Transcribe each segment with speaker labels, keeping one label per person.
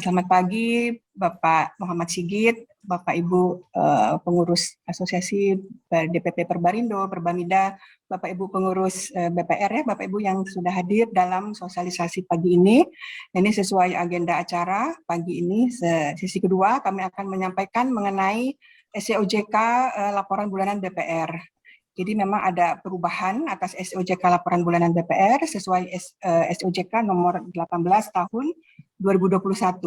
Speaker 1: Selamat pagi, Bapak Muhammad Sigit, Bapak Ibu pengurus Asosiasi DPP Perbarindo, Perbamida, Bapak Ibu pengurus BPR ya, Bapak Ibu yang sudah hadir dalam sosialisasi pagi ini. Ini sesuai agenda acara pagi ini, sesi kedua kami akan menyampaikan mengenai SEOJK laporan bulanan BPR. Jadi memang ada perubahan atas SEOJK laporan bulanan BPR sesuai SEOJK nomor 18 tahun 2021.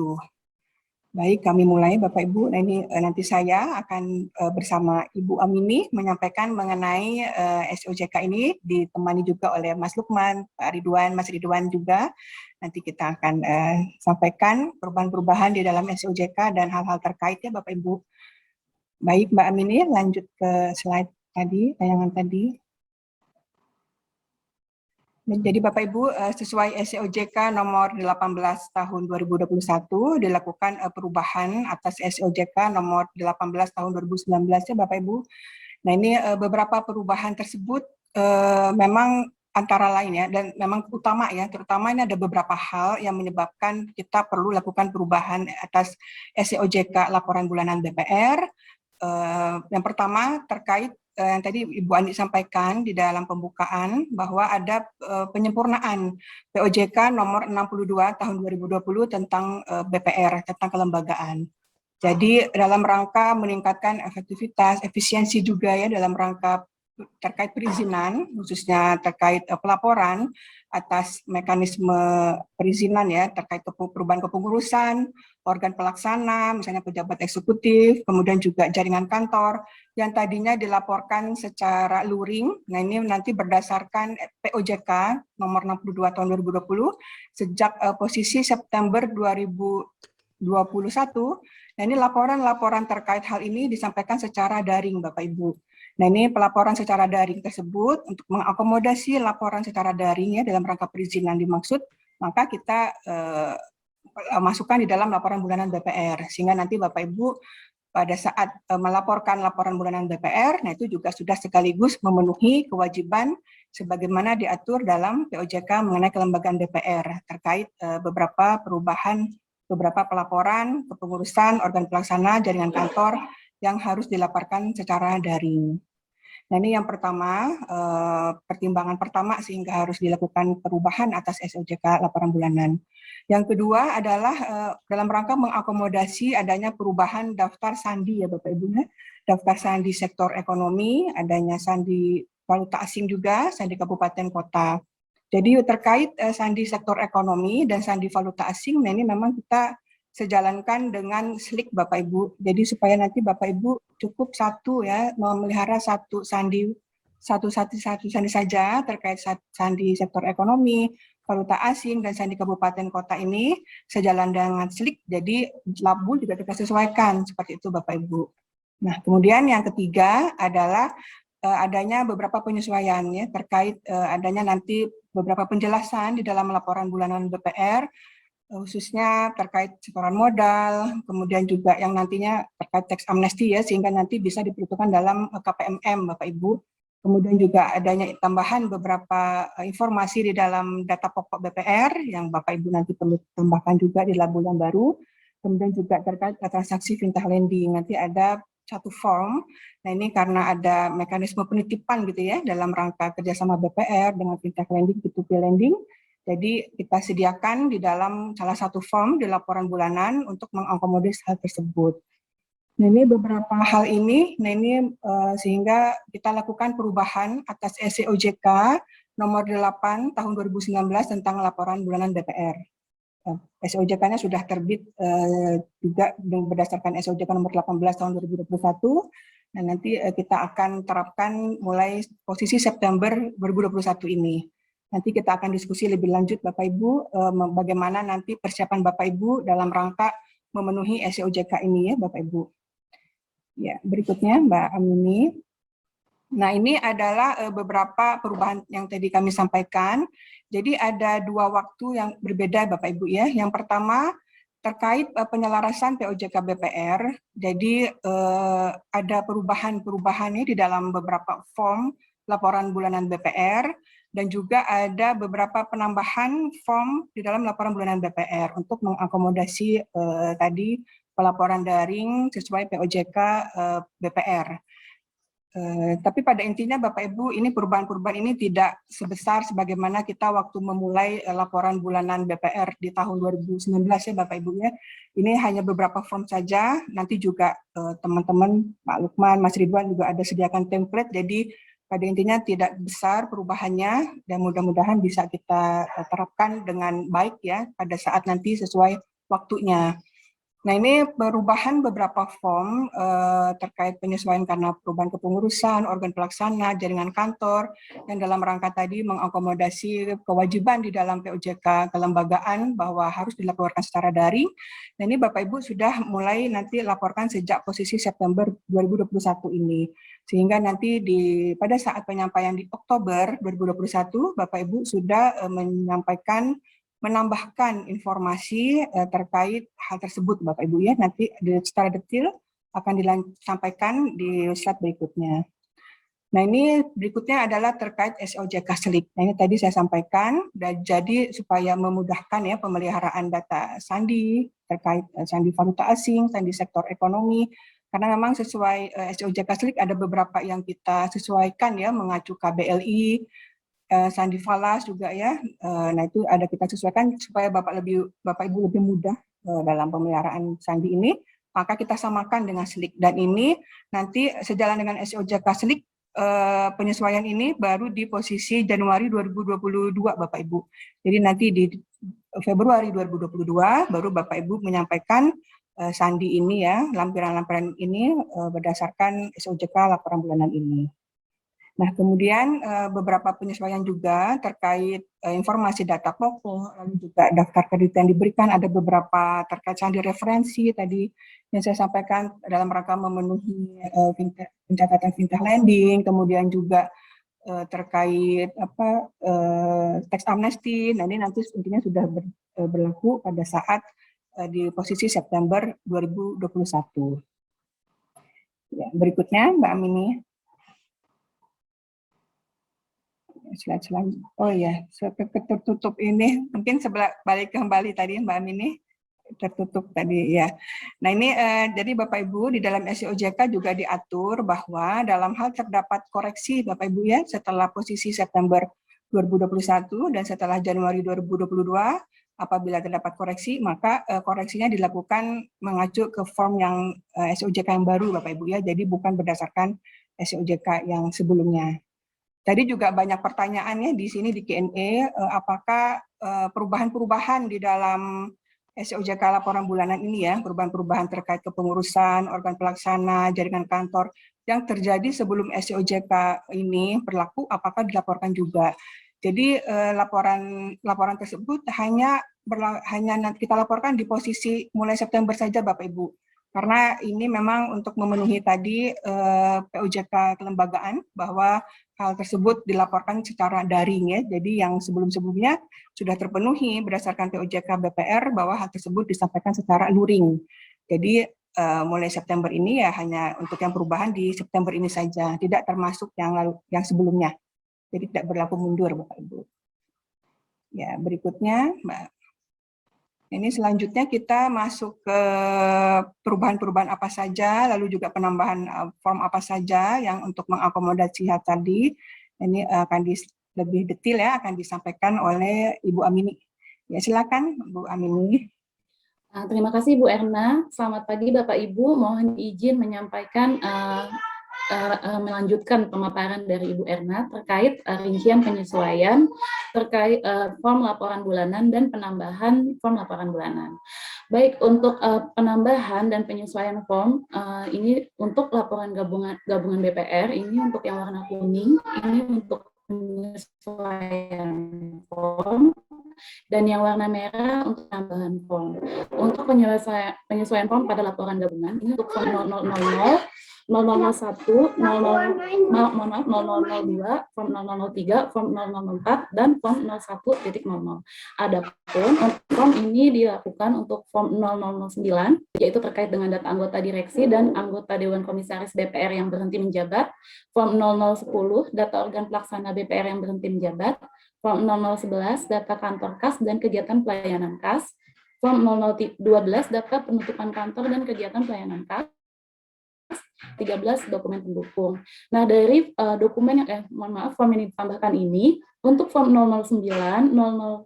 Speaker 1: Baik, kami mulai Bapak Ibu. Nah ini nanti saya akan bersama Ibu Amini menyampaikan mengenai SEOJK ini, ditemani juga oleh Mas Lukman, Pak Ridwan, Mas Ridwan juga. Nanti kita akan sampaikan perubahan-perubahan di dalam SEOJK dan hal-hal terkaitnya Bapak Ibu. Baik Mbak Amini, lanjut ke slide tadi, tayangan tadi. Jadi Bapak Ibu, sesuai SEOJK nomor 18 tahun 2021 dilakukan perubahan atas SEOJK nomor 18 tahun 2019 ya Bapak Ibu. Nah ini beberapa perubahan tersebut memang antara lain ya, dan memang utama ya, terutama ini ada beberapa hal yang menyebabkan kita perlu lakukan perubahan atas SEOJK laporan bulanan BPR. Yang pertama terkait yang tadi Ibu Andi sampaikan di dalam pembukaan bahwa ada penyempurnaan POJK nomor 62 tahun 2020 tentang BPR, tentang kelembagaan. Jadi dalam rangka meningkatkan efektivitas, efisiensi juga ya dalam rangka terkait perizinan, khususnya terkait pelaporan atas mekanisme perizinan ya, terkait perubahan kepengurusan, organ pelaksana, misalnya pejabat eksekutif, kemudian juga jaringan kantor, yang tadinya dilaporkan secara luring. Nah ini nanti berdasarkan POJK nomor 62 tahun 2020, sejak posisi September 2021, nah ini laporan-laporan terkait hal ini disampaikan secara daring Bapak Ibu. Nah ini pelaporan secara daring tersebut untuk mengakomodasi laporan secara daring ya dalam rangka perizinan dimaksud, maka kita masukkan di dalam laporan bulanan BPR, sehingga nanti Bapak Ibu pada saat melaporkan laporan bulanan BPR, nah itu juga sudah sekaligus memenuhi kewajiban sebagaimana diatur dalam POJK mengenai kelembagaan BPR terkait beberapa perubahan, beberapa pelaporan, kepengurusan, organ pelaksana, jaringan kantor yang harus dilaporkan secara daring. Nah ini yang pertama, pertimbangan pertama sehingga harus dilakukan perubahan atas SEOJK laporan bulanan. Yang kedua adalah dalam rangka mengakomodasi adanya perubahan daftar sandi ya Bapak Ibu, daftar sandi sektor ekonomi, adanya sandi valuta asing juga, sandi kabupaten kota. Jadi terkait sandi sektor ekonomi dan sandi valuta asing, nah ini memang kita sejalankan dengan SLIK Bapak Ibu. Jadi supaya nanti Bapak Ibu cukup satu ya, memelihara satu sandi saja terkait sandi sektor ekonomi, valuta asing dan sandi kabupaten kota ini sejalan dengan SLIK. Jadi labu juga kita sesuaikan seperti itu Bapak Ibu. Nah, kemudian yang ketiga adalah adanya beberapa penyesuaian ya terkait adanya nanti beberapa penjelasan di dalam laporan bulanan BPR khususnya terkait setoran modal, kemudian juga yang nantinya terkait teks amnesti ya, sehingga nanti bisa diperuntukkan dalam KPMM Bapak Ibu. Kemudian juga adanya tambahan beberapa informasi di dalam data pokok BPR yang Bapak Ibu nanti perlu tambahkan juga di labu yang baru. Kemudian juga terkait transaksi fintech lending, nanti ada satu form. Nah ini karena ada mekanisme penitipan gitu ya dalam rangka kerjasama BPR dengan fintech lending, P2P lending. Jadi kita sediakan di dalam salah satu form di laporan bulanan untuk mengakomodir hal tersebut. Nah ini beberapa hal ini, nah ini sehingga kita lakukan perubahan atas SEOJK nomor 8 tahun 2019 tentang laporan bulanan BPR. SEOJK-nya sudah terbit juga berdasarkan SEOJK nomor 18 tahun 2021. Nah nanti kita akan terapkan mulai posisi September 2021 ini. Nanti kita akan diskusi lebih lanjut Bapak Ibu, bagaimana nanti persiapan Bapak Ibu dalam rangka memenuhi SEOJK ini ya Bapak Ibu. Ya, berikutnya Mbak Amini. Nah ini adalah beberapa perubahan yang tadi kami sampaikan. Jadi ada dua waktu yang berbeda Bapak Ibu ya. Yang pertama terkait penyelarasan POJK BPR. Jadi ada perubahan-perubahannya di dalam beberapa form laporan bulanan BPR. dan juga ada beberapa penambahan form di dalam laporan bulanan BPR untuk mengakomodasi tadi pelaporan daring sesuai POJK BPR. Tapi pada intinya Bapak Ibu, ini perubahan-perubahan ini tidak sebesar sebagaimana kita waktu memulai laporan bulanan BPR di tahun 2019 ya Bapak Ibu ya. Ini hanya beberapa form saja, nanti juga teman-teman Pak Lukman, Mas Ridwan juga ada sediakan template, jadi pada intinya tidak besar perubahannya dan mudah-mudahan bisa kita terapkan dengan baik ya pada saat nanti sesuai waktunya. Nah, ini perubahan beberapa form terkait penyesuaian karena perubahan kepengurusan, organ pelaksana, jaringan kantor, yang dalam rangka tadi mengakomodasi kewajiban di dalam POJK kelembagaan bahwa harus dilaporkan secara daring. Nah, ini Bapak Ibu sudah mulai nanti laporkan sejak posisi September 2021 ini. Sehingga nanti pada saat penyampaian di Oktober 2021, Bapak Ibu sudah menambahkan informasi terkait hal tersebut Bapak Ibu ya, nanti secara detail akan disampaikan di slide berikutnya. Nah, ini berikutnya adalah terkait SOJK Selik. Nah, ini tadi saya sampaikan, dan jadi supaya memudahkan ya pemeliharaan data sandi terkait sandi valuta asing, sandi sektor ekonomi, karena memang sesuai SOJK Selik ada beberapa yang kita sesuaikan ya, mengacu KBLI, sandi falas juga ya. Nah, itu ada kita sesuaikan supaya Bapak Ibu lebih mudah dalam pemeliharaan sandi ini, maka kita samakan dengan SLIK. Dan ini nanti sejalan dengan SOJK SLIK, penyesuaian ini baru di posisi Januari 2022 Bapak Ibu. Jadi nanti di Februari 2022 baru Bapak Ibu menyampaikan sandi ini ya, lampiran-lampiran ini berdasarkan SOJK laporan bulanan ini. Nah, kemudian beberapa penyesuaian juga terkait informasi data pokok, lalu juga daftar kredit yang diberikan, ada beberapa terkait sandi referensi tadi yang saya sampaikan dalam rangka memenuhi pencatatan fintech lending, kemudian juga terkait tax amnesty. Nah, ini nanti intinya sudah berlaku pada saat di posisi September 2021. Ya, berikutnya Mbak Amini. Slide selanjutnya. Oh ya, tertutup ini mungkin balik kembali tadi Mbak Amini, tertutup tadi ya. Nah, ini jadi Bapak Ibu di dalam SOJK juga diatur bahwa dalam hal terdapat koreksi Bapak Ibu ya setelah posisi September 2021 dan setelah Januari 2022, apabila terdapat koreksi maka koreksinya dilakukan mengacu ke form yang SOJK yang baru Bapak Ibu ya. Jadi bukan berdasarkan SOJK yang sebelumnya. Tadi juga banyak pertanyaannya di sini di Q&A, apakah perubahan-perubahan di dalam SOJK laporan bulanan ini ya, perubahan-perubahan terkait kepengurusan, organ pelaksana, jaringan kantor yang terjadi sebelum SOJK ini berlaku, apakah dilaporkan juga. Jadi laporan tersebut hanya kita laporkan di posisi mulai September saja Bapak Ibu. Karena ini memang untuk memenuhi tadi POJK kelembagaan bahwa hal tersebut dilaporkan secara daring ya. Jadi yang sebelum-sebelumnya sudah terpenuhi berdasarkan POJK BPR bahwa hal tersebut disampaikan secara luring. Jadi mulai September ini ya hanya untuk yang perubahan di September ini saja, tidak termasuk yang sebelumnya. Jadi tidak berlaku mundur Bapak Ibu. Ya, berikutnya Mbak. Ini selanjutnya kita masuk ke perubahan-perubahan apa saja, lalu juga penambahan form apa saja yang untuk mengakomodasi hal tadi. Ini akan lebih detail ya, akan disampaikan oleh Ibu Amini. Ya, silakan Bu Amini.
Speaker 2: Terima kasih Bu Erna. Selamat pagi Bapak Ibu. Mohon izin menyampaikan melanjutkan pemaparan dari Ibu Erna terkait rincian penyesuaian terkait form laporan bulanan dan penambahan form laporan bulanan. Baik, untuk penambahan dan penyesuaian form ini untuk laporan gabungan BPR, ini untuk yang warna kuning, ini untuk penyesuaian form, dan yang warna merah untuk tambahan form. Untuk penyesuaian form pada laporan gabungan, ini untuk form 0000 0001, 0002, form 0003, form 0004, dan form 01.00. Adapun form ini dilakukan untuk form 0009, yaitu terkait dengan data anggota direksi dan anggota Dewan Komisaris BPR yang berhenti menjabat, form 0010, data organ pelaksana BPR yang berhenti menjabat, form 0011, data kantor kas dan kegiatan pelayanan kas, form 0012, data penutupan kantor dan kegiatan pelayanan kas, 13 dokumen pendukung. Nah, dari dokumen yang form yang ditambahkan ini untuk form 009, 0010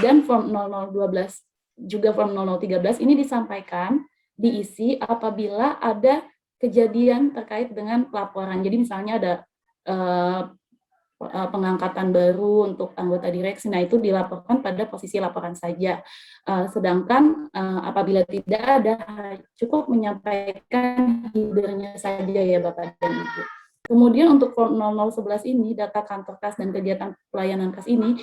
Speaker 2: dan form 0012 juga form 0013 ini disampaikan diisi apabila ada kejadian terkait dengan laporan. Jadi misalnya ada pengangkatan baru untuk anggota direksi, nah itu dilaporkan pada posisi laporan saja. Sedangkan apabila tidak ada, cukup menyampaikan hibernya saja ya Bapak dan Ibu. Kemudian untuk form 0011 ini, data kantor kas dan kegiatan pelayanan kas ini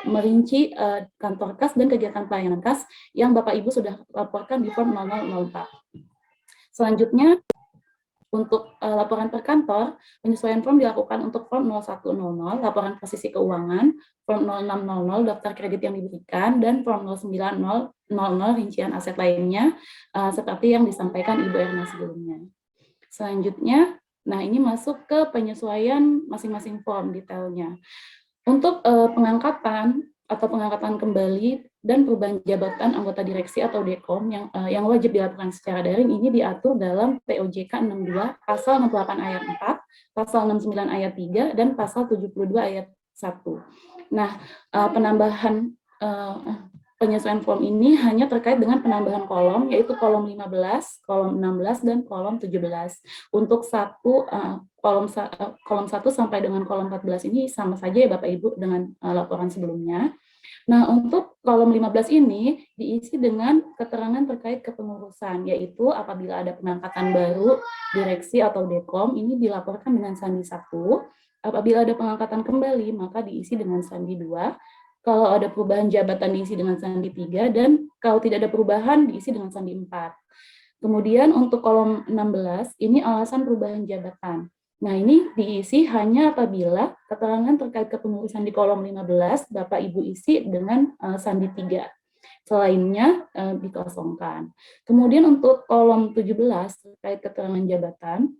Speaker 2: merinci kantor kas dan kegiatan pelayanan kas yang Bapak Ibu sudah laporkan di form 0004. Selanjutnya, untuk laporan per kantor, penyesuaian form dilakukan untuk form 0100, laporan posisi keuangan, form 0600, daftar kredit yang diberikan, dan form 0900, rincian aset lainnya, seperti yang disampaikan Ibu Erna sebelumnya. Selanjutnya, nah ini masuk ke penyesuaian masing-masing form detailnya. Untuk pengangkatan atau pengangkatan kembali dan perubahan jabatan anggota direksi atau dekom yang wajib dilakukan secara daring ini diatur dalam POJK 62 pasal 68 ayat 4, pasal 69 ayat 3 dan pasal 72 ayat 1. Nah, penambahan penyesuaian form ini hanya terkait dengan penambahan kolom, yaitu kolom 15, kolom 16 dan kolom 17. Untuk kolom 1 sampai dengan kolom 14 ini sama saja ya Bapak Ibu dengan laporan sebelumnya. Nah, untuk kolom 15 ini diisi dengan keterangan terkait kepengurusan, yaitu apabila ada pengangkatan baru direksi atau dekom, ini dilaporkan dengan sandi 1. Apabila ada pengangkatan kembali, maka diisi dengan sandi 2. Kalau ada perubahan jabatan diisi dengan sandi 3, dan kalau tidak ada perubahan diisi dengan sandi 4. Kemudian untuk kolom 16, ini alasan perubahan jabatan. Nah, ini diisi hanya apabila keterangan terkait kepengurusan di kolom 15 Bapak Ibu isi dengan sandi 3. Selainnya dikosongkan. Kemudian untuk kolom 17 terkait keterangan jabatan,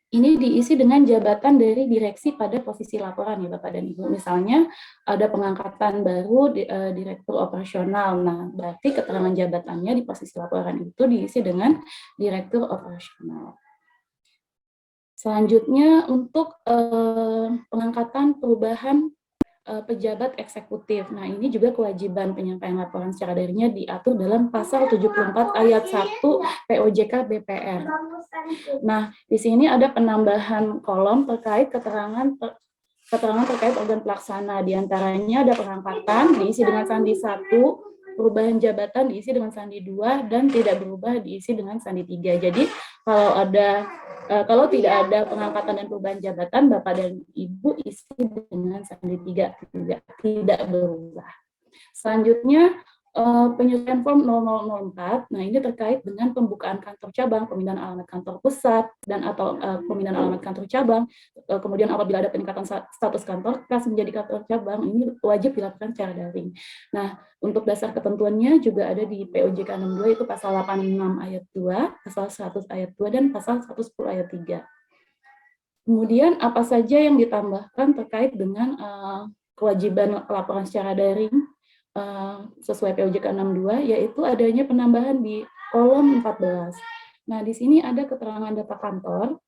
Speaker 2: ini diisi dengan jabatan dari direksi pada posisi laporan ya Bapak dan Ibu. Misalnya ada pengangkatan baru direktur operasional. Nah, berarti keterangan jabatannya di posisi laporan itu diisi dengan direktur operasional. Selanjutnya untuk pengangkatan perubahan pejabat eksekutif. Nah, ini juga kewajiban penyampaian laporan secara daringnya diatur dalam pasal 74 ayat 1 POJK BPR. Nah, di sini ada penambahan kolom terkait keterangan terkait organ pelaksana. Di antaranya ada pengangkatan diisi dengan sandi 1, perubahan jabatan diisi dengan sandi 2, dan tidak berubah diisi dengan sandi 3. Jadi kalau tidak ada pengangkatan dan perubahan jabatan, Bapak dan Ibu isi dengan sandi 3, tidak berubah. Selanjutnya, penyesuaian form 0004, nah ini terkait dengan pembukaan kantor cabang, pemindahan alamat kantor pusat, dan atau pemindahan alamat kantor cabang, kemudian apabila ada peningkatan status kantor kas menjadi kantor cabang, ini wajib dilakukan secara daring. Nah, untuk dasar ketentuannya juga ada di POJK 62, itu pasal 86 ayat 2, pasal 100 ayat 2, dan pasal 110 ayat 3. Kemudian apa saja yang ditambahkan terkait dengan kewajiban laporan secara daring sesuai POJK 62, yaitu adanya penambahan di kolom 14. Nah, di sini ada keterangan data kantor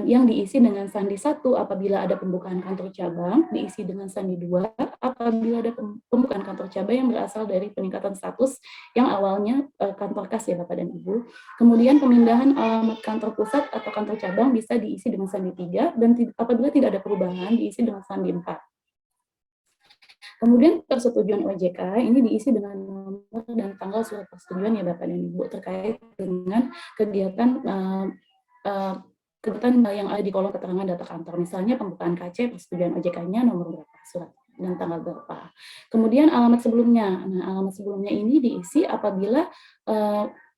Speaker 2: yang diisi dengan sandi 1 apabila ada pembukaan kantor cabang, diisi dengan sandi 2 apabila ada pembukaan kantor cabang yang berasal dari peningkatan status yang awalnya kantor kas ya Bapak dan Ibu. Kemudian pemindahan alamat kantor pusat atau kantor cabang bisa diisi dengan sandi 3, dan apabila tidak ada perubahan diisi dengan sandi 4. Kemudian persetujuan OJK ini diisi dengan nomor dan tanggal surat persetujuan ya Bapak dan Ibu terkait dengan kegiatan yang ada di kolom keterangan data kantor. Misalnya pembukaan KC, persetujuan OJK-nya nomor berapa, surat dan tanggal berapa. Kemudian alamat sebelumnya. Nah, alamat sebelumnya ini diisi apabila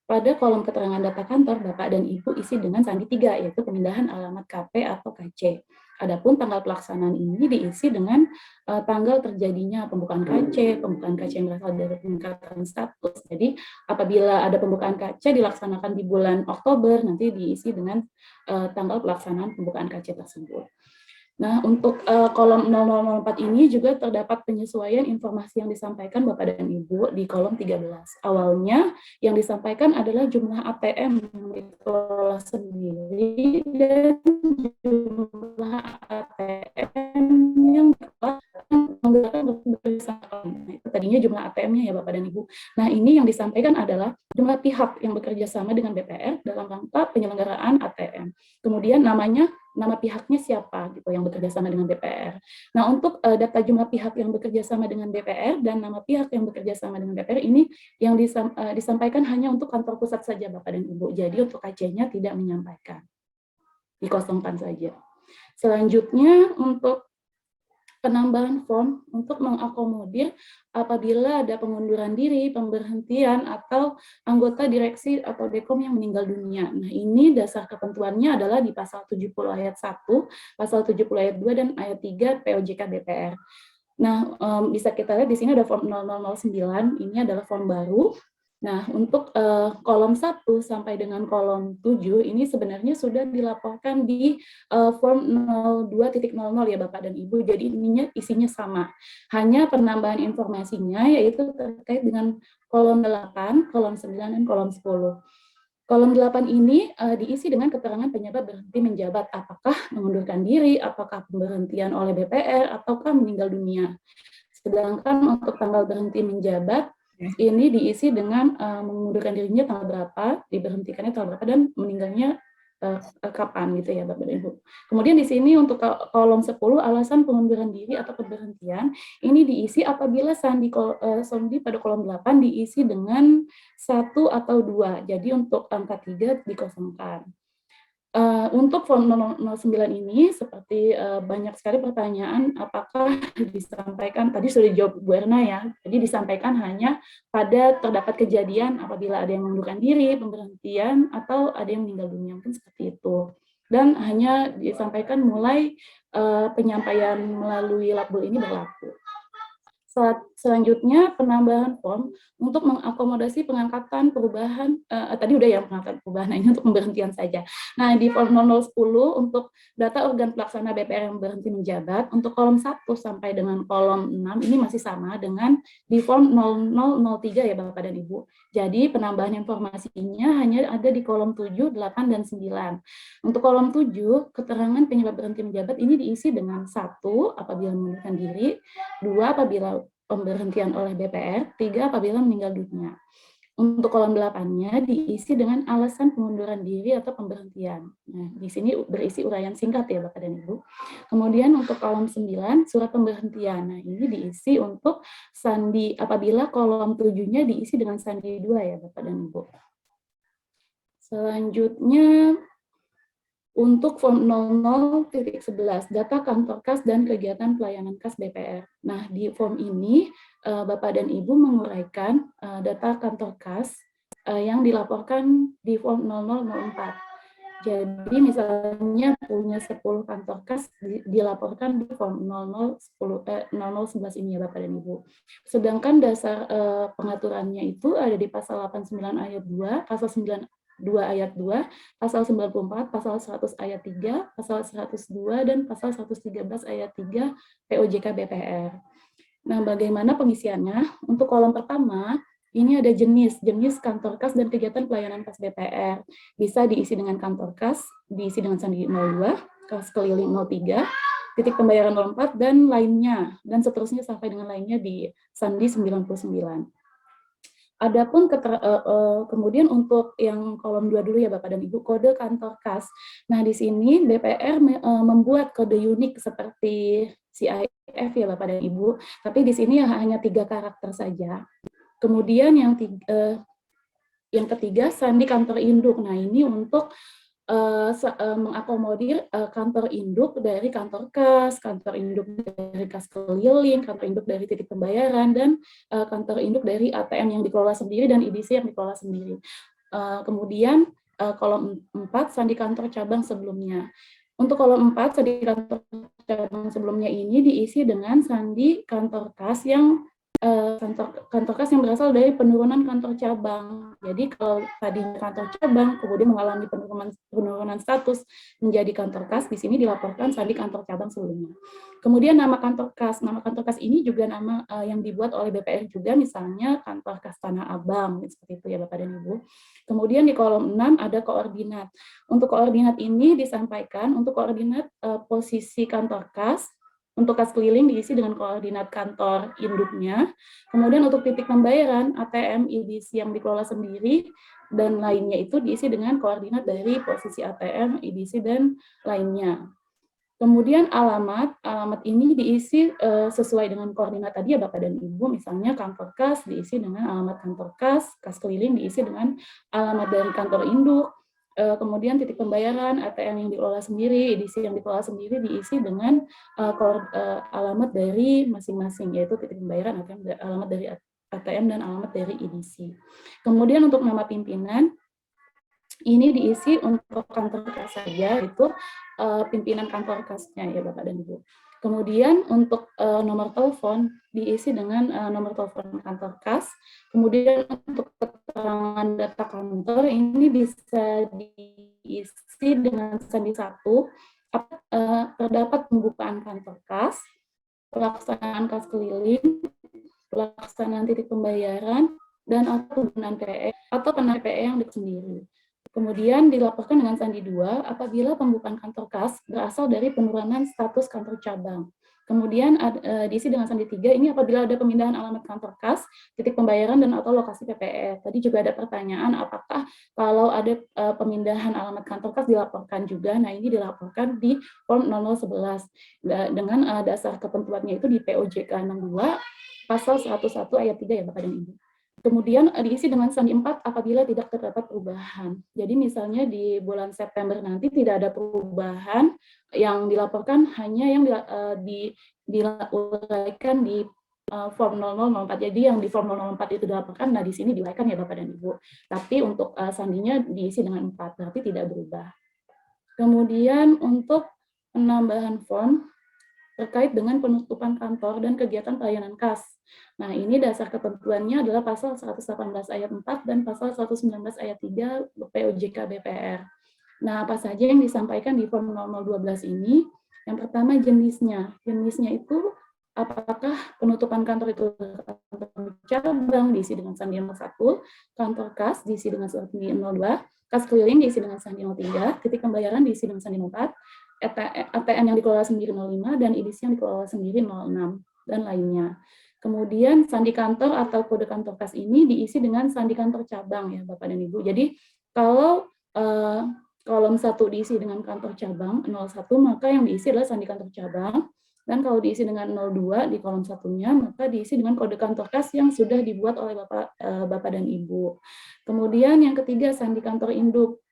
Speaker 2: pada kolom keterangan data kantor, Bapak dan Ibu isi dengan sandi 3, yaitu pemindahan alamat KP atau KC. Adapun tanggal pelaksanaan ini diisi dengan tanggal terjadinya pembukaan KC yang berasal dari peningkatan status. Jadi apabila ada pembukaan KC dilaksanakan di bulan Oktober, nanti diisi dengan tanggal pelaksanaan pembukaan KC tersebut. Nah, untuk kolom 0004 ini juga terdapat penyesuaian informasi yang disampaikan Bapak dan Ibu di kolom 13. Awalnya yang disampaikan adalah jumlah ATM yang dikelola sendiri dan jumlah ATM yang dikelola menggunakan bersama. Nah, itu tadinya jumlah ATM-nya ya Bapak dan Ibu. Nah, ini yang disampaikan adalah jumlah pihak yang bekerja sama dengan BPR dalam rangka penyelenggaraan ATM. Kemudian nama pihaknya siapa gitu yang bekerja sama dengan BPR. Nah, untuk data jumlah pihak yang bekerja sama dengan BPR dan nama pihak yang bekerja sama dengan BPR ini yang disampaikan hanya untuk kantor pusat saja Bapak dan Ibu. Jadi untuk KC-nya tidak menyampaikan. Dikosongkan saja. Selanjutnya untuk penambahan form untuk mengakomodir apabila ada pengunduran diri, pemberhentian, atau anggota direksi atau dekom yang meninggal dunia. Nah, ini dasar ketentuannya adalah di pasal 70 ayat 1, pasal 70 ayat 2, dan ayat 3 POJK BPR. Nah, bisa kita lihat di sini ada form 0009, ini adalah form baru. Nah, untuk kolom 1 sampai dengan kolom 7 ini sebenarnya sudah dilaporkan di form 02.00 ya Bapak dan Ibu. Jadi isinya sama. Hanya penambahan informasinya yaitu terkait dengan kolom 8, kolom 9, dan kolom 10. Kolom 8 ini diisi dengan keterangan penyebab berhenti menjabat, apakah mengundurkan diri, apakah pemberhentian oleh BPR, ataukah meninggal dunia. Sedangkan untuk tanggal berhenti menjabat, ini diisi dengan mengundurkan dirinya tanggal berapa, diberhentikannya tanggal berapa, dan meninggalnya kapan gitu ya Bapak dan Ibu. Kemudian di sini untuk kolom 10 alasan pengunduran diri atau pemberhentian ini diisi apabila sandi pada kolom 8 diisi dengan 1 atau 2. Jadi untuk angka 3 dikosongkan. Untuk form 009 ini seperti banyak sekali pertanyaan apakah disampaikan, tadi sudah dijawab Bu Erna ya, jadi disampaikan hanya pada terdapat kejadian apabila ada yang mengundurkan diri, pemberhentian, atau ada yang meninggal dunia, mungkin seperti itu. Dan hanya disampaikan mulai penyampaian melalui label ini berlaku. Selanjutnya penambahan form untuk mengakomodasi pengangkatan perubahan, tadi udah ya pengangkatan perubahan, nah ini untuk pemberhentian saja. Nah di form 0010 untuk data organ pelaksana BPR yang berhenti menjabat, untuk kolom 1 sampai dengan kolom 6 ini masih sama dengan di form 0003 ya Bapak dan Ibu. Jadi penambahan informasinya hanya ada di kolom 7, 8, dan 9. Untuk kolom 7, keterangan penyebab berhenti menjabat ini diisi dengan 1 apabila mengundurkan diri, 2 apabila pemberhentian oleh BPR, 3 apabila meninggal dunia. Untuk kolom 8-nya diisi dengan alasan pengunduran diri atau pemberhentian. Nah, di sini berisi uraian singkat ya Bapak dan Ibu. Kemudian untuk kolom 9, surat pemberhentian. Nah, ini diisi untuk sandi apabila kolom 7-nya diisi dengan sandi 2 ya Bapak dan Ibu. Selanjutnya untuk form 00.11, data kantor kas dan kegiatan pelayanan kas BPR. Nah, di form ini, Bapak dan Ibu menguraikan data kantor kas yang dilaporkan di form 0004. Jadi, misalnya punya 10 kantor kas dilaporkan di form 0011 ini ya Bapak dan Ibu. Sedangkan dasar pengaturannya itu ada di pasal 89 ayat 2, pasal 9 2 ayat 2, pasal 94, pasal 100 ayat 3, pasal 102, dan pasal 113 ayat 3 POJK BPR. Nah, bagaimana pengisiannya? Untuk kolom pertama, ini ada jenis kantor kas dan kegiatan pelayanan kas BPR. Bisa diisi dengan kantor kas, diisi dengan sandi 02, kas keliling 03, titik pembayaran 04, dan lainnya, dan seterusnya sampai dengan lainnya di sandi 99. Adapun kemudian untuk yang kolom 2 dulu ya Bapak dan Ibu, kode kantor kas. Nah, di sini BPR membuat kode unik seperti CIF ya Bapak dan Ibu, tapi di sini hanya 3 karakter saja. Kemudian yang ketiga, sandi kantor induk. Nah, ini untuk mengakomodir kantor induk dari kantor kas, kantor induk dari kas keliling, kantor induk dari titik pembayaran, dan kantor induk dari ATM yang dikelola sendiri dan IDC yang dikelola sendiri. Kemudian kolom 4 sandi kantor cabang sebelumnya. Untuk kolom 4 sandi kantor cabang sebelumnya ini diisi dengan sandi kantor kas yang kantor kas yang berasal dari penurunan kantor cabang. Jadi kalau tadi kantor cabang kemudian mengalami penurunan status menjadi kantor kas, di sini dilaporkan sandi kantor cabang sebelumnya. Kemudian nama kantor kas ini juga nama yang dibuat oleh BPR juga, misalnya kantor kas Tanah Abang, seperti itu ya Bapak dan Ibu. Kemudian di kolom 6 ada koordinat. Untuk koordinat ini disampaikan untuk koordinat posisi kantor kas. Untuk kas keliling diisi dengan koordinat kantor induknya. Kemudian untuk titik pembayaran, ATM, EDC yang dikelola sendiri, dan lainnya itu diisi dengan koordinat dari posisi ATM, EDC, dan lainnya. Kemudian alamat ini diisi sesuai dengan koordinat tadi ya Bapak dan Ibu, misalnya kantor kas diisi dengan alamat kantor kas keliling diisi dengan alamat dari kantor induk, kemudian titik pembayaran, ATM yang dikelola sendiri, edisi yang dikelola sendiri diisi dengan alamat dari masing-masing, yaitu titik pembayaran, alamat dari ATM dan alamat dari edisi. Kemudian untuk nama pimpinan, ini diisi untuk kantor kas saja, itu pimpinan kantor kasnya ya Bapak dan Ibu. Kemudian untuk nomor telepon diisi dengan nomor telepon kantor kas. Kemudian untuk keterangan data kantor ini bisa diisi dengan sandi 1. Terdapat pembukaan kantor kas, pelaksanaan kas keliling, pelaksanaan titik pembayaran, dan atau penggunaan PE atau penarikan PE yang sendiri. Kemudian dilaporkan dengan sandi 2 apabila pembukaan kantor kas berasal dari penurunan status kantor cabang. Kemudian diisi dengan sandi 3 ini apabila ada pemindahan alamat kantor kas, titik pembayaran dan atau lokasi PPE. Tadi juga ada pertanyaan apakah kalau ada pemindahan alamat kantor kas dilaporkan juga. Nah, ini dilaporkan di form 0011 dengan dasar ketentuannya itu di POJK 62 pasal 101 ayat 3 ya Bapak dan Ibu. Kemudian diisi dengan sandi 4 apabila tidak terdapat perubahan. Jadi misalnya di bulan September nanti tidak ada perubahan, yang dilaporkan hanya yang diuraikan di form 0004. Jadi yang di form 004 itu dilaporkan, nah di sini diuraikan ya Bapak dan Ibu. Tapi untuk sandinya diisi dengan 4, berarti tidak berubah. Kemudian untuk penambahan form terkait dengan penutupan kantor dan kegiatan pelayanan kas. Nah, ini dasar ketentuannya adalah pasal 118 ayat 4 dan pasal 119 ayat 3 POJK BPR. Nah, apa saja yang disampaikan di form 0012 ini? Yang pertama jenisnya. Jenisnya itu apakah penutupan kantor itu kantor cabang diisi dengan sandi 01, kantor kas diisi dengan sandi 02, kas keliling diisi dengan sandi 03, titik pembayaran diisi dengan sandi 04, ATM yang dikelola sendiri 05, dan edisi yang dikelola sendiri 06, dan lainnya. Kemudian sandi kantor atau kode kantor kas ini diisi dengan sandi kantor cabang ya Bapak dan Ibu. Jadi kalau kolom 1 diisi dengan kantor cabang 01, maka yang diisi adalah sandi kantor cabang. Dan kalau diisi dengan 02 di kolom satunya, maka diisi dengan kode kantor kas yang sudah dibuat oleh Bapak dan Ibu. Kemudian yang ketiga, sandi kantor induk.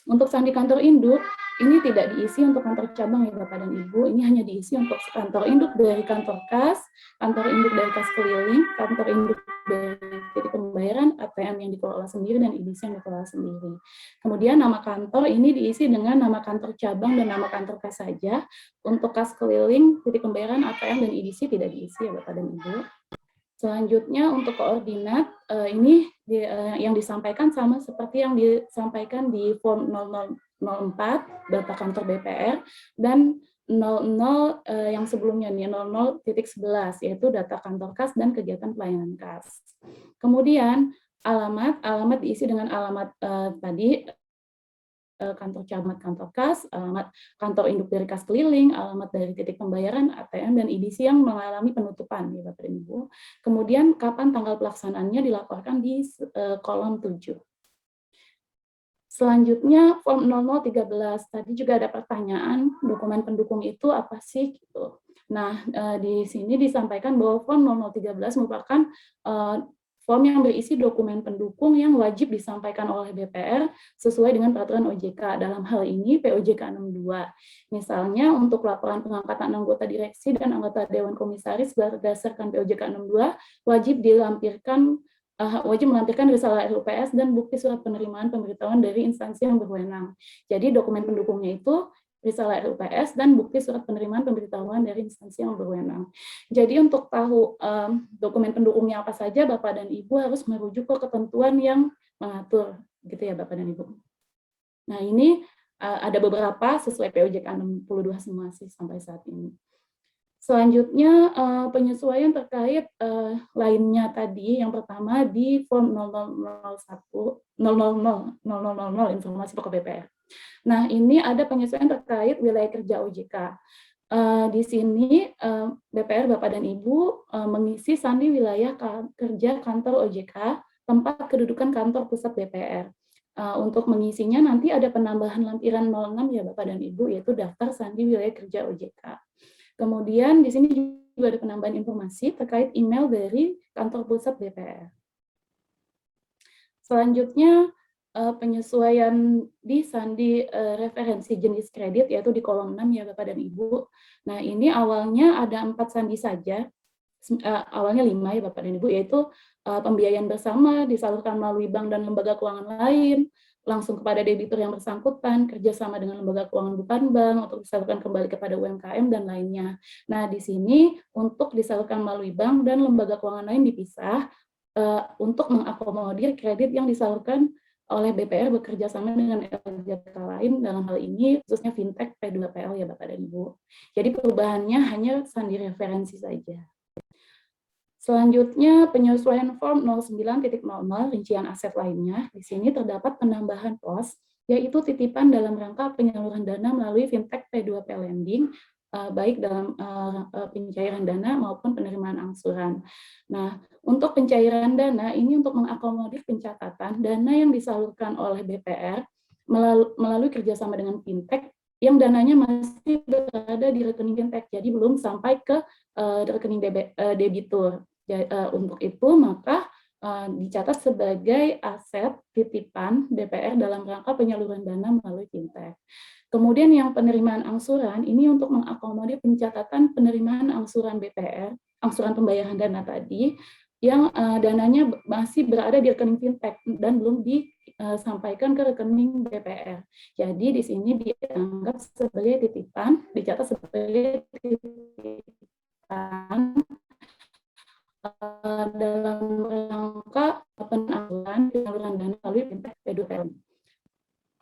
Speaker 2: Untuk sandi kantor induk, ini tidak diisi untuk kantor cabang ya Bapak dan Ibu, ini hanya diisi untuk kantor induk dari kantor kas, kantor induk dari kas keliling, kantor induk dari titik pembayaran, ATM yang dikelola sendiri, dan edisi yang dikelola sendiri. Kemudian nama kantor ini diisi dengan nama kantor cabang dan nama kantor kas saja. Untuk kas keliling, titik pembayaran, ATM, dan edisi tidak diisi ya Bapak dan Ibu. Selanjutnya untuk koordinat, ini yang disampaikan sama seperti yang disampaikan di form 0004 data kantor BPR, dan 00 yang sebelumnya nih 00.11 yaitu data kantor kas dan kegiatan pelayanan kas. Kemudian alamat diisi dengan alamat tadi kantor cabang, kantor kas, alamat kantor induk dari kas keliling, alamat dari titik pembayaran, ATM, dan edisi yang mengalami penutupan ya Bapak dan Ibu. Kemudian kapan tanggal pelaksanaannya dilaporkan di kolom 7. Selanjutnya form 0013, tadi juga ada pertanyaan dokumen pendukung itu apa sih gitu. Nah, di sini disampaikan bahwa form 0013 merupakan form yang berisi dokumen pendukung yang wajib disampaikan oleh BPR sesuai dengan peraturan OJK. Dalam hal ini POJK 62. Misalnya untuk laporan pengangkatan anggota direksi dan anggota Dewan Komisaris berdasarkan POJK 62 wajib dilampirkan wajib melampirkan risalah RUPS dan bukti surat penerimaan pemberitahuan dari instansi yang berwenang. Jadi dokumen pendukungnya itu risalah RUPS dan bukti surat penerimaan pemberitahuan dari instansi yang berwenang. Jadi untuk tahu dokumen pendukungnya apa saja, Bapak dan Ibu harus merujuk ke ketentuan yang mengatur, gitu ya Bapak dan Ibu. Nah ini ada beberapa sesuai POJK 62 semua sih sampai saat ini. Selanjutnya penyesuaian terkait lainnya tadi, yang pertama di form 0001 000 informasi pokok BPR. Nah ini ada penyesuaian terkait wilayah kerja OJK. Di sini BPR Bapak dan Ibu mengisi sandi wilayah kerja kantor OJK, tempat kedudukan kantor pusat BPR. Untuk mengisinya nanti ada penambahan lampiran 06 ya Bapak dan Ibu, yaitu daftar sandi wilayah kerja OJK. Kemudian di sini juga ada penambahan informasi terkait email dari kantor pusat BPR. Selanjutnya penyesuaian di sandi referensi jenis kredit, yaitu di kolom 6 ya Bapak dan Ibu. Nah ini awalnya ada 4 sandi saja, awalnya 5 ya Bapak dan Ibu, yaitu pembiayaan bersama disalurkan melalui bank dan lembaga keuangan lain, langsung kepada debitur yang bersangkutan, kerjasama dengan lembaga keuangan bukan bank, untuk disalurkan kembali kepada UMKM, dan lainnya. Nah, di sini untuk disalurkan melalui bank dan lembaga keuangan lain dipisah untuk mengakomodir kredit yang disalurkan oleh BPR bekerjasama dengan LJK lain, dalam hal ini khususnya fintech P2PL ya Bapak dan Ibu. Jadi perubahannya hanya sandi referensi saja. Selanjutnya, penyesuaian form 09.00 rincian aset lainnya. Di sini terdapat penambahan pos, yaitu titipan dalam rangka penyaluran dana melalui fintech P2P lending, baik dalam pencairan dana maupun penerimaan angsuran. Nah, untuk pencairan dana ini untuk mengakomodir pencatatan dana yang disalurkan oleh BPR melalui kerjasama dengan fintech yang dananya masih berada di rekening fintech, jadi belum sampai ke rekening debitur. Untuk itu maka dicatat sebagai aset titipan BPR dalam rangka penyaluran dana melalui fintech. Kemudian yang penerimaan angsuran ini untuk mengakomodir pencatatan penerimaan angsuran BPR, angsuran pembayaran dana tadi, yang dananya masih berada di rekening fintech dan belum disampaikan ke rekening BPR. Jadi di sini dianggap sebagai titipan, dicatat sebagai titipan dalam rangka penyaluran dana melalui fintech P2P.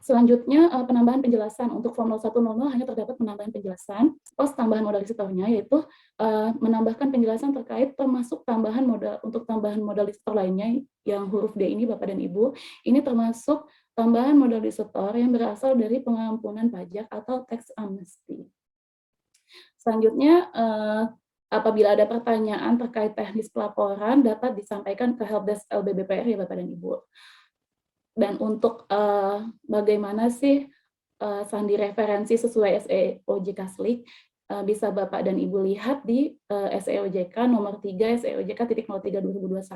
Speaker 2: Selanjutnya penambahan penjelasan untuk form 0100 hanya terdapat penambahan penjelasan pos tambahan modal distornya, yaitu menambahkan penjelasan terkait termasuk tambahan modal untuk tambahan modal distor lainnya yang huruf D ini Bapak dan Ibu. Ini termasuk tambahan modal distor yang berasal dari pengampunan pajak atau tax amnesty. Selanjutnya apabila ada pertanyaan terkait teknis pelaporan dapat disampaikan ke helpdesk LBBPR ya Bapak dan Ibu. Dan untuk bagaimana sih sandi referensi sesuai SEOJK SLIK, bisa Bapak dan Ibu lihat di SEOJK nomor 3 SEOJK titik 03 2021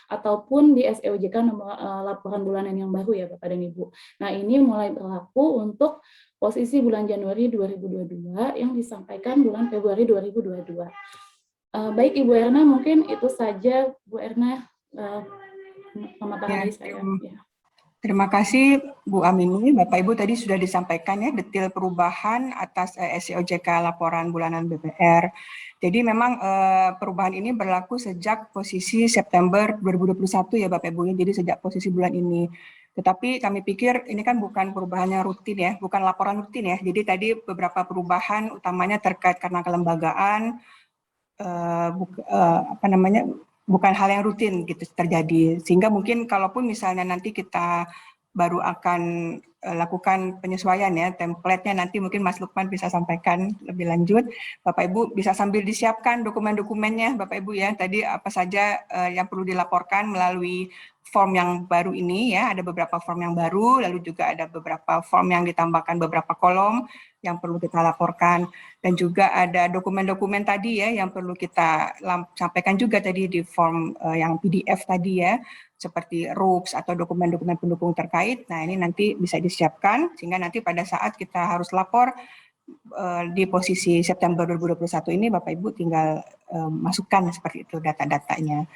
Speaker 2: ataupun di SEOJK nomor laporan bulanan yang baru ya Bapak dan Ibu. Nah ini mulai berlaku untuk posisi bulan Januari 2022 yang disampaikan bulan Februari 2022. Baik Ibu Erna, mungkin itu saja Bu Erna pemaparan dari saya. Ya.
Speaker 1: Terima kasih Bu Amini. Bapak Ibu tadi sudah disampaikan ya detail perubahan atas SEOJK laporan bulanan BPR. Jadi memang perubahan ini berlaku sejak posisi September 2021 ya Bapak Ibu. Jadi sejak posisi bulan ini. Tetapi kami pikir ini kan bukan perubahannya rutin ya, bukan laporan rutin ya. Jadi tadi beberapa perubahan utamanya terkait karena kelembagaan, bukan hal yang rutin gitu terjadi, sehingga mungkin kalaupun misalnya nanti kita baru akan lakukan penyesuaian ya, template-nya nanti mungkin Mas Lukman bisa sampaikan lebih lanjut. Bapak Ibu bisa sambil disiapkan dokumen-dokumennya Bapak Ibu ya, tadi apa saja yang perlu dilaporkan melalui form yang baru ini ya, ada beberapa form yang baru, lalu juga ada beberapa form yang ditambahkan beberapa kolom yang perlu kita laporkan, dan juga ada dokumen-dokumen tadi ya yang perlu kita sampaikan juga tadi di form yang PDF tadi ya, seperti RUPS atau dokumen-dokumen pendukung terkait. Nah ini nanti bisa disiapkan sehingga nanti pada saat kita harus lapor di posisi September 2021 ini Bapak Ibu tinggal masukkan seperti itu data-datanya.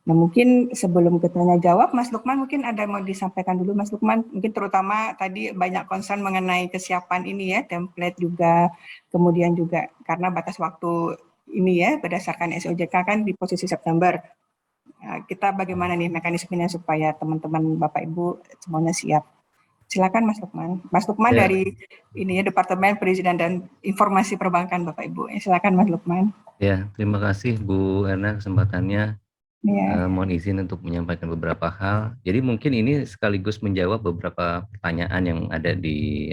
Speaker 1: Nah, mungkin sebelum ke tanya jawab, Mas Lukman mungkin ada mau disampaikan dulu, Mas Lukman. Mungkin terutama tadi banyak concern mengenai kesiapan ini ya, template juga, kemudian juga karena batas waktu ini ya, berdasarkan SOJK kan di posisi September. Kita bagaimana nih mekanismenya supaya teman-teman Bapak Ibu semuanya siap. Silakan Mas Lukman. Mas Lukman
Speaker 3: Ya,
Speaker 1: dari ini ya, Departemen Perizinan dan Informasi Perbankan Bapak Ibu. Silakan Mas Lukman.
Speaker 3: ya, terima kasih Bu Erna kesempatannya.
Speaker 1: Ya.
Speaker 3: Mohon izin untuk menyampaikan beberapa hal. Jadi mungkin ini sekaligus menjawab beberapa pertanyaan yang ada di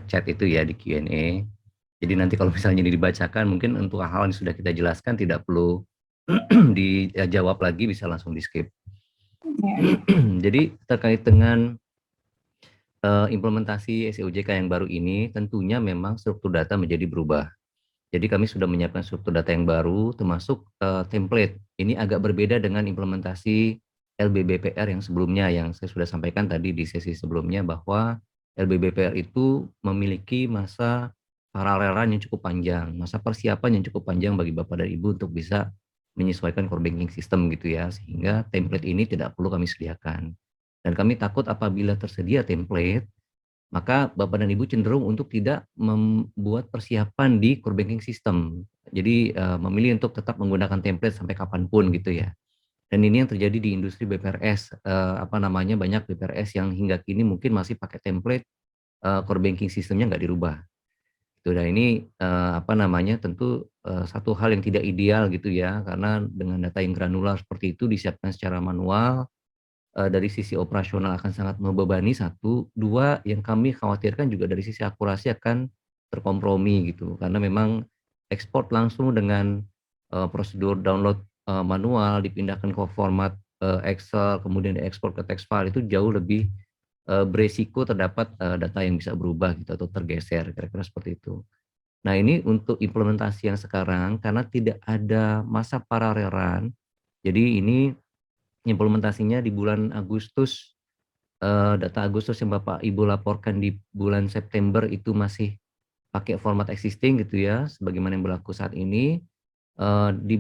Speaker 3: chat itu ya di Q&A. Jadi nanti kalau misalnya ini dibacakan, mungkin untuk hal-hal yang sudah kita jelaskan tidak perlu dijawab lagi, bisa langsung di skip.
Speaker 1: Ya.
Speaker 3: Jadi terkait dengan implementasi SEOJK yang baru ini, tentunya memang struktur data menjadi berubah. Jadi kami sudah menyiapkan struktur data yang baru, termasuk template. Ini agak berbeda dengan implementasi LBBPR yang sebelumnya, yang saya sudah sampaikan tadi di sesi sebelumnya, bahwa LBBPR itu memiliki masa paralelan yang cukup panjang, masa persiapan yang cukup panjang bagi Bapak dan Ibu untuk bisa menyesuaikan core banking system gitu ya, sehingga template ini tidak perlu kami sediakan. Dan kami takut apabila tersedia template, maka Bapak dan Ibu cenderung untuk tidak membuat persiapan di core banking system. Jadi memilih untuk tetap menggunakan template sampai kapanpun gitu ya. Dan ini yang terjadi di industri BPRS, banyak BPRS yang hingga kini mungkin masih pakai template, core banking systemnya nggak dirubah. Itu dan ini tentu satu hal yang tidak ideal gitu ya, karena dengan data yang granular seperti itu disiapkan secara manual, dari sisi operasional akan sangat membebani satu, dua yang kami khawatirkan juga dari sisi akurasi akan terkompromi gitu. Karena memang ekspor langsung dengan prosedur download manual dipindahkan ke format Excel kemudian diekspor ke text file itu jauh lebih beresiko terdapat data yang bisa berubah gitu atau tergeser, kira-kira seperti itu. Nah, ini untuk implementasi yang sekarang karena tidak ada masa paralelan, jadi ini implementasinya di bulan Agustus, data Agustus yang Bapak Ibu laporkan di bulan September itu masih pakai format existing gitu ya, sebagaimana yang berlaku saat ini. Di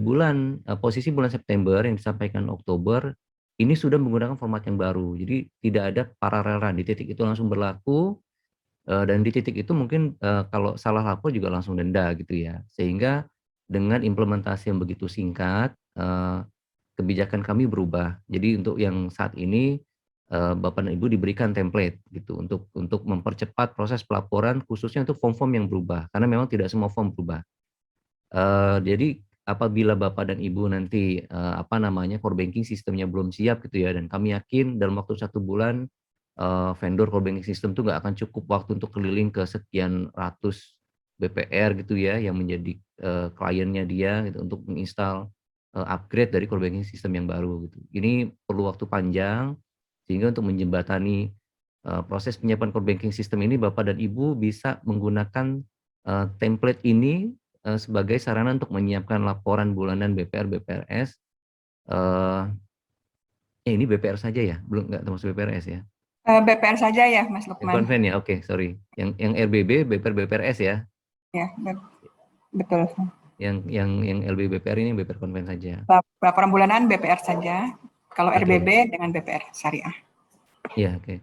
Speaker 3: posisi bulan September yang disampaikan Oktober, ini sudah menggunakan format yang baru. Jadi tidak ada paralelan, di titik itu langsung berlaku, dan di titik itu mungkin kalau salah lapor juga langsung denda gitu ya. Sehingga dengan implementasi yang begitu singkat, kebijakan kami berubah. Jadi untuk yang saat ini Bapak dan Ibu diberikan template gitu untuk mempercepat proses pelaporan khususnya untuk form-form yang berubah karena memang tidak semua form berubah. Jadi apabila Bapak dan Ibu nanti core banking sistemnya belum siap gitu ya, dan kami yakin dalam waktu 1 bulan vendor core banking system itu nggak akan cukup waktu untuk keliling ke sekian ratus BPR gitu ya yang menjadi kliennya dia gitu untuk menginstal upgrade dari core banking system yang baru gitu. Ini perlu waktu panjang sehingga untuk menjembatani proses penyiapan core banking system ini Bapak dan Ibu bisa menggunakan template ini sebagai sarana untuk menyiapkan laporan bulanan BPR BPRS. Ini BPR saja ya, belum nggak termasuk BPRS ya?
Speaker 1: BPR saja ya, Mas Lukman.
Speaker 3: Konven ya, oke, sorry. Yang RBB BPR BPRS ya?
Speaker 1: Ya, betul.
Speaker 3: Yang LB BPR ini BPR konven saja.
Speaker 1: Laporan bulanan BPR saja. Kalau RBB dengan BPR syariah.
Speaker 3: Ya, oke.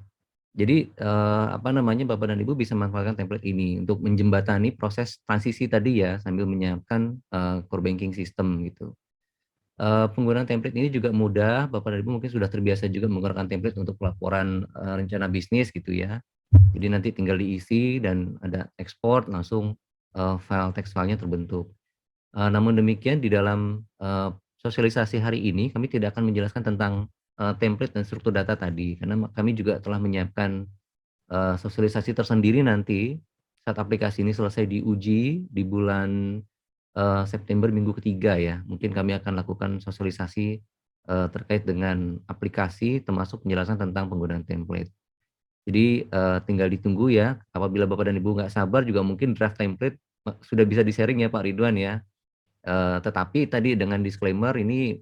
Speaker 3: Jadi Bapak dan Ibu bisa memanfaatkan template ini untuk menjembatani proses transisi tadi ya sambil menyiapkan core banking system gitu. Penggunaan template ini juga mudah, Bapak dan Ibu mungkin sudah terbiasa juga menggunakan template untuk pelaporan rencana bisnis gitu ya. Jadi nanti tinggal diisi dan ada ekspor langsung file text filenya terbentuk. Namun demikian di dalam sosialisasi hari ini kami tidak akan menjelaskan tentang template dan struktur data tadi karena kami juga telah menyiapkan sosialisasi tersendiri nanti saat aplikasi ini selesai diuji di bulan September minggu ketiga ya. Mungkin kami akan lakukan sosialisasi terkait dengan aplikasi termasuk penjelasan tentang penggunaan template. Jadi tinggal ditunggu ya. Apabila Bapak dan Ibu nggak sabar juga mungkin draft template sudah bisa di-sharing ya Pak Ridwan ya. Tetapi tadi dengan disclaimer ini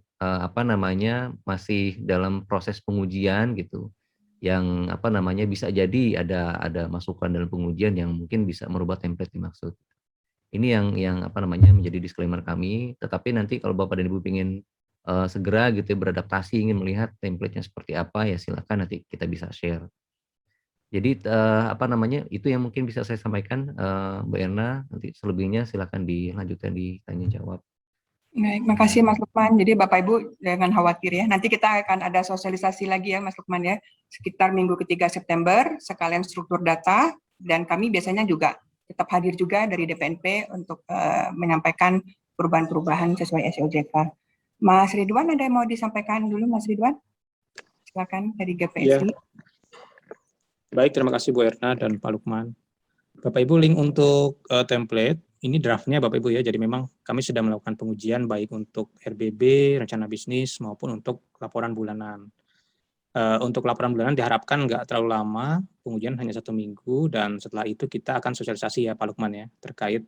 Speaker 3: masih dalam proses pengujian gitu. Yang bisa jadi ada masukan dalam pengujian yang mungkin bisa merubah template dimaksud. Ini yang menjadi disclaimer kami. Tetapi nanti kalau Bapak dan Ibu ingin segera gitu ya beradaptasi ingin melihat template-nya seperti apa, ya silakan nanti kita bisa share. Jadi apa namanya, itu yang mungkin bisa saya sampaikan, Mbak Erna. Nanti selebihnya silakan dilanjutkan ditanya jawab.
Speaker 1: Baik, makasih Mas Lukman. Jadi Bapak Ibu jangan khawatir ya. Nanti kita akan ada sosialisasi lagi ya Mas Lukman ya. Sekitar minggu ketiga September, sekalian struktur data. Dan kami biasanya juga tetap hadir juga dari DPNP untuk menyampaikan perubahan-perubahan sesuai SOJK. Mas Ridwan ada yang mau disampaikan dulu Mas Ridwan? Silakan dari GPSI.
Speaker 4: Ya, baik, terima kasih Bu Erna dan Pak Lukman. Bapak Ibu, link untuk template, ini draftnya Bapak Ibu ya, jadi memang kami sudah melakukan pengujian baik untuk RBB, rencana bisnis, maupun untuk laporan bulanan. Untuk laporan bulanan diharapkan nggak terlalu lama, pengujian hanya 1 minggu, dan setelah itu kita akan sosialisasi ya Pak Lukman ya, terkait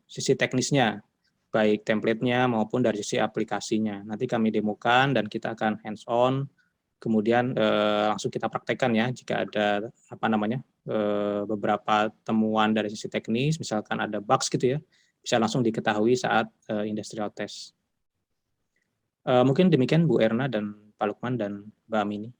Speaker 4: sisi teknisnya, baik template-nya maupun dari sisi aplikasinya. Nanti kami demokan dan kita akan hands-on, kemudian langsung kita praktekkan ya jika ada beberapa temuan dari sisi teknis, misalkan ada bugs gitu ya, bisa langsung diketahui saat industrial test. Mungkin demikian Bu Erna dan Pak Lukman dan Mbak Amini.